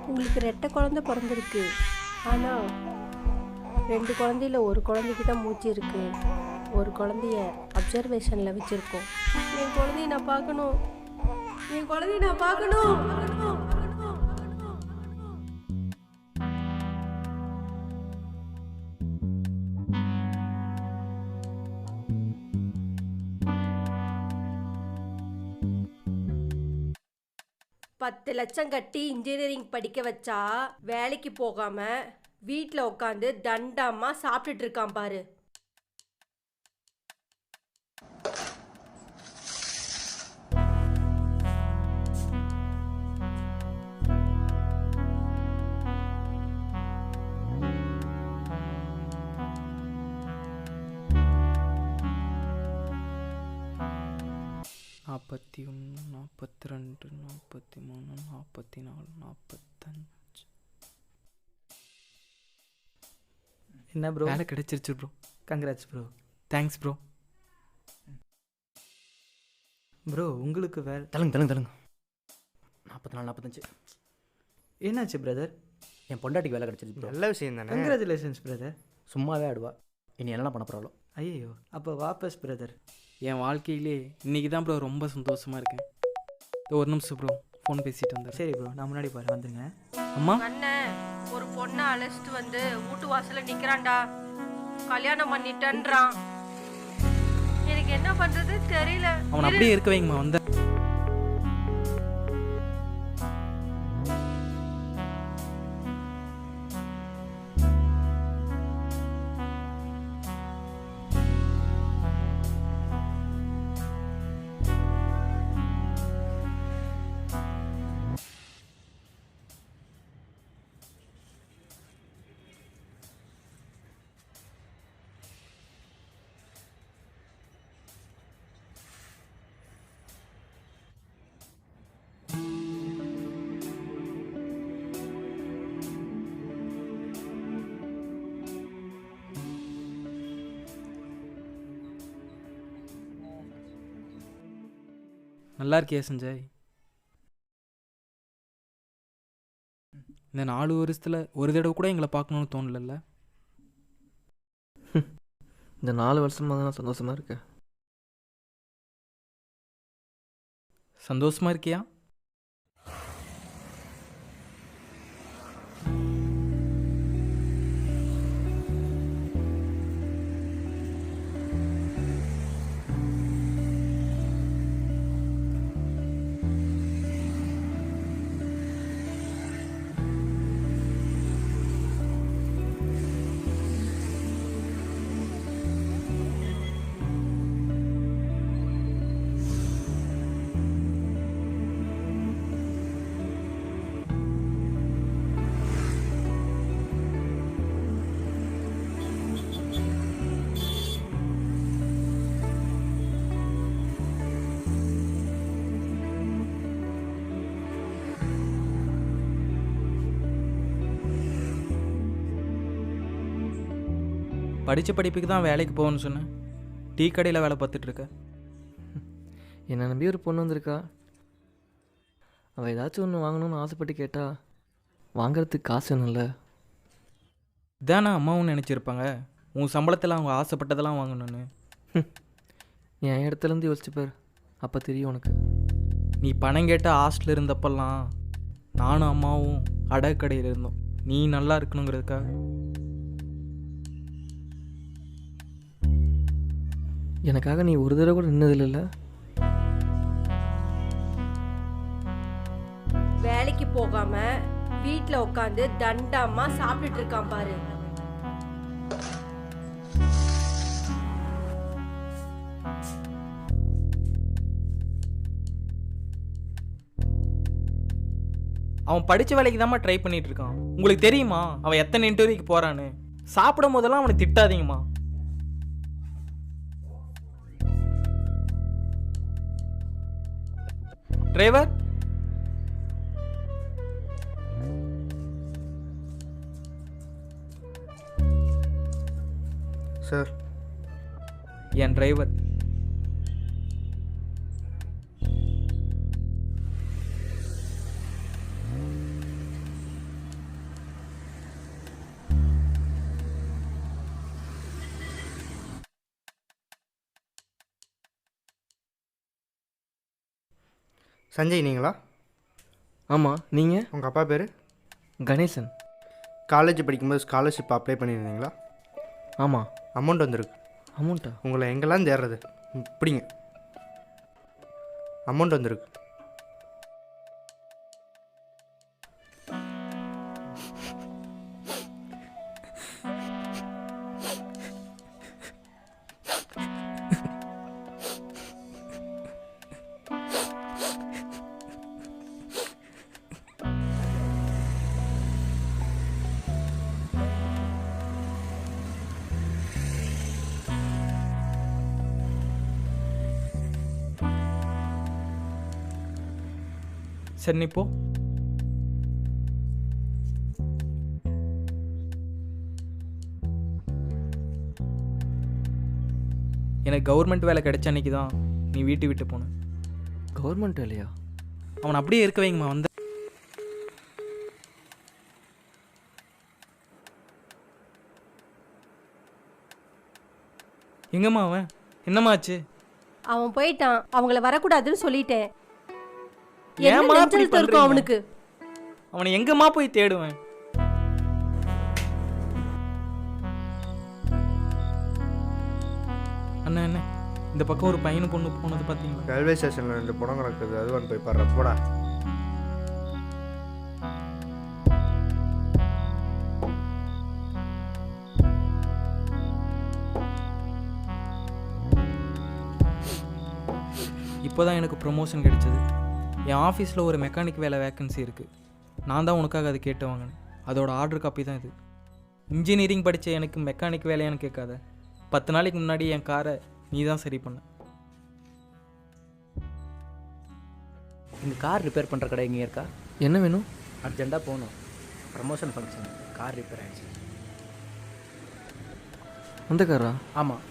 உங்களுக்கு ரெட்டை குழந்தை பிறந்திருக்கு. ஆனால் 2 குழந்தையில ஒரு குழந்தைக்கு தான் மூச்சு இருக்கு. ஒரு குழந்தைய அப்சர்வேஷனில் வச்சுருக்கோம். என் குழந்தைய நான் பார்க்கணும், என் குழந்தைய நான் பார்க்கணும். $10,00,000 கட்டி இன்ஜினியரிங் படிக்க வச்சா வேலைக்கு போகாம வீட்டில் உட்காந்து தண்டமா சாப்பிட்டுட்டு இருக்கான் பாரு. நாற்பத்தி 42 43 44 45. என்ன ப்ரோ? வேலை கிடைச்சிருச்சு bro. Congrats bro. Thanks bro. Bro உங்களுக்கு வேலை தள்ளுங்க 44 45. என்னாச்சு பிரதர்? என் பொண்டாட்டிக்கு வேலை கிடச்சிருச்சு ப்ரோ. நல்ல விஷயம் தானே. Congratulations brother. சும்மாவே ஆடுவா. இனி என்ன பண்ண போகிறாளோ. ஐயோ, அப்போ வாபஸ் பிரதர். என் வாழ்க்கையிலே இன்னைக்கு தான் ப்ரோ ரொம்ப சந்தோஷமாக இருக்கேன். ஒரு நிமிஷம் ப்ரோ, ஃபோன் பேசிட்டு வந்தேன். சரி ப்ரோ, நான் முன்னாடி பாரு வந்துருங்க. அம்மா, அண்ணன் ஒரு பொண்ணை அழைச்சிட்டு வந்து வீட்டு வாசல்ல நிக்கிறான்டா. கல்யாணம் பண்ணிட்டேன்றான். எனக்கு என்ன பண்றது தெரியல. அவன் அப்படியே இருக்க வைங்கம்மா. வந்த நல்லா இருக்கியா சஞ்சய்? இந்த 4 வருஷத்தில் ஒரு தடவை கூட எங்களை பார்க்கணுன்னு தோணலல்ல? இந்த 4 வருஷமாக தான் நான் சந்தோஷமாக இருக்கேன். சந்தோஷமா இருக்கியா? படித்த படிப்புக்கு தான் வேலைக்கு போகணும்னு சொன்னேன். டீ கடையில் வேலை பார்த்துட்ருக்க. என்னை நம்பி ஒரு பொண்ணு வந்திருக்கா. அவள் ஏதாச்சும் ஒன்று வாங்கணும்னு ஆசைப்பட்டு கேட்டா வாங்கிறதுக்கு காசு வேணும்ல. இதானே அம்மாவும் நினச்சிருப்பாங்க உன் சம்பளத்தில் அவங்க ஆசைப்பட்டதெல்லாம் வாங்கணும்னு. என் இடத்துலேருந்து யோசிச்சுப்பார், அப்போ தெரியும் உனக்கு. நீ பணம் கேட்ட ஹாஸ்டலில் இருந்தப்பெல்லாம் நானும் அம்மாவும் அடகு கடையில் இருந்தோம். நீ நல்லா இருக்கணுங்கிறதுக்காக. எனக்காக நீ ஒரு தடவை கூட நின்னதில்ல. வேலைக்கு போகாம வீட்ல உட்காந்து தண்டமா சாப்பிட்டுட்டு இருக்கான் பாரு. அவன் படித்த வேலைக்கு தான்மா ட்ரை பண்ணிட்டு இருக்கான். உங்களுக்கு தெரியுமா அவன் எத்தனை இன்டர்வியூக்கு போகிறான்னு? சாப்பிடும் போதெல்லாம் அவனை திட்டாதீங்கம்மா. Driver, sir. என் டிரைவர். சஞ்சய் நீங்களா? ஆமாம் நீங்கள்? உங்கள் அப்பா பேர்? கணேசன். காலேஜ் படிக்கும்போது ஸ்காலர்ஷிப் அப்ளை பண்ணியிருந்தீங்களா? ஆமாம். அமௌண்ட் வந்திருக்கு. அமௌண்ட்டா? உங்களை எங்கெல்லாம் தேடுறது? பிடிங்க, அமௌண்ட் வந்திருக்கு. சரி நீ போ. எனக்கு கவர்மெண்ட் வேலை கிடைச்ச அன்னைக்கு தான் நீ வீட்டு விட்டு போன. கவர்மெண்ட் வேலையா? அவன் அப்படியே இருக்க வைங்கம்மா. வந்து எங்கம்மா அவன்? என்னம்மா ஆச்சு? அவன் போயிட்டான். அவங்கள வரக்கூடாதுன்னு சொல்லிட்டேன். ஏம்மா என்ன இப்படி நெஞ்சல் இருக்கும் பண்றீங்க? அவனுக்கு? அவனை எங்கம்மா போய் தேடுவேன்? அண்ணா என்ன இந்த பக்கம் ஒரு பையனு பொண்ணு போனது பார்த்தீங்களா? ரயில்வே ஸ்டேஷனில் 2 படம் கிடக்குது, அது வந்து போய் பாடுற போடா. இப்போ தான் எனக்கு ப்ரொமோஷன் கிடைச்சது. என் ஆஃபீஸில் ஒரு மெக்கானிக் வேலை வேக்கன்சி இருக்குது. நான் தான் உனக்காக அதை கேட்டு வாங்கினேன். அதோட ஆர்டர் காப்பி தான் இது. இன்ஜினியரிங் படித்த எனக்கு மெக்கானிக் வேலையான்னு கேட்காத. 10 நாளைக்கு முன்னாடி என் காரை நீ தான் சரி பண்ண. இந்த கார் ரிப்பேர் பண்ணுற கடை எங்கேயும் இருக்கா? என்ன வேணும்? அர்ஜெண்டாக போகணும். ப்ரமோஷன் ஃபங்க்ஷன், கார் ரிப்பேர் ஆகிடுச்சு. அந்த காரா? ஆமாம்.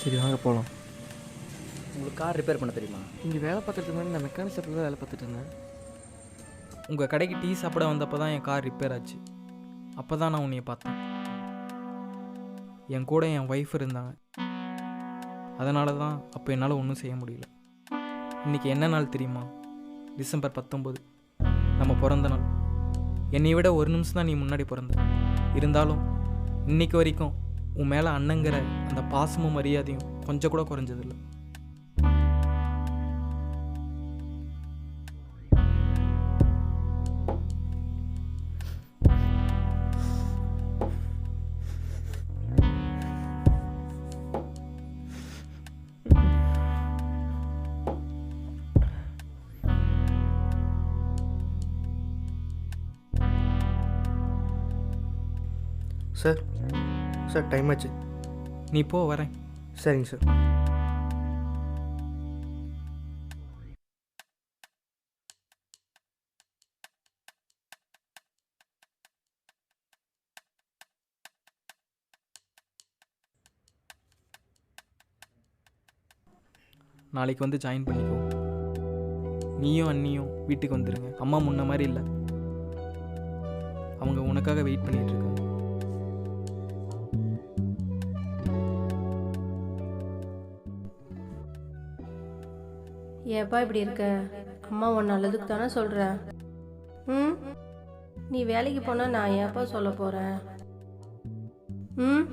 சரி வாங்க போகலாம். உங்களுக்கு கார் ரிப்பேர் பண்ண தெரியுமா? இங்கே வேலை பார்க்கறதுக்கு முன்னாடி நான் மெக்கானிக் ஷாப்பில் தான் வேலை பார்த்துட்டு இருந்தேன். உங்கள் கடைக்கு டீ சாப்பிட வந்தப்போ தான் என் கார் ரிப்பேர் ஆச்சு. அப்போ தான் நான் உன்னைய பார்த்தேன். என் கூட என் ஒய்ஃப் இருந்தாங்க. அதனால தான் அப்போ என்னால் ஒன்றும் செய்ய முடியல. இன்றைக்கி என்ன நாள் தெரியுமா? டிசம்பர் 19, நம்ம பிறந்த நாள். என்னை விட ஒரு நிமிஷம் தான் நீ முன்னாடி பிறந்த. இருந்தாலும் இன்னைக்கு வரைக்கும் உன் மேலே அண்ணங்கிற அந்த பாசமும் மரியாதையும் கொஞ்சம் கூட குறைஞ்சதில்லை. சார் சார் டைம் ஆச்சு. நீ போ, வரேன். சரிங்க சார். நாளைக்கு வந்து ஜாயின் பண்ணிக்கோ. நீயும் அண்ணியும் வீட்டுக்கு வந்துடுங்க. அம்மா முன்ன மாதிரி இல்லை. அவங்க உனக்காக வெயிட் பண்ணிட்டு இருக்காங்க. ஏப்பா இப்படி இருக்க? அம்மா உன் நல்லதுக்கு தானே சொல்கிறேன். ம், நீ வேலைக்கு போனால் நான் ஏப்பா சொல்ல போகிறேன்? ம்,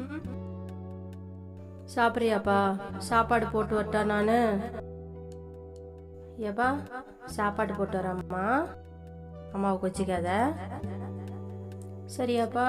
சாப்பிட்றியாப்பா? சாப்பாடு போட்டு வரட்டா நான்? ஏப்பா சாப்பாடு போட்டு வரேம்மா. அம்மாவை கொச்சிக்காத, சரியாப்பா?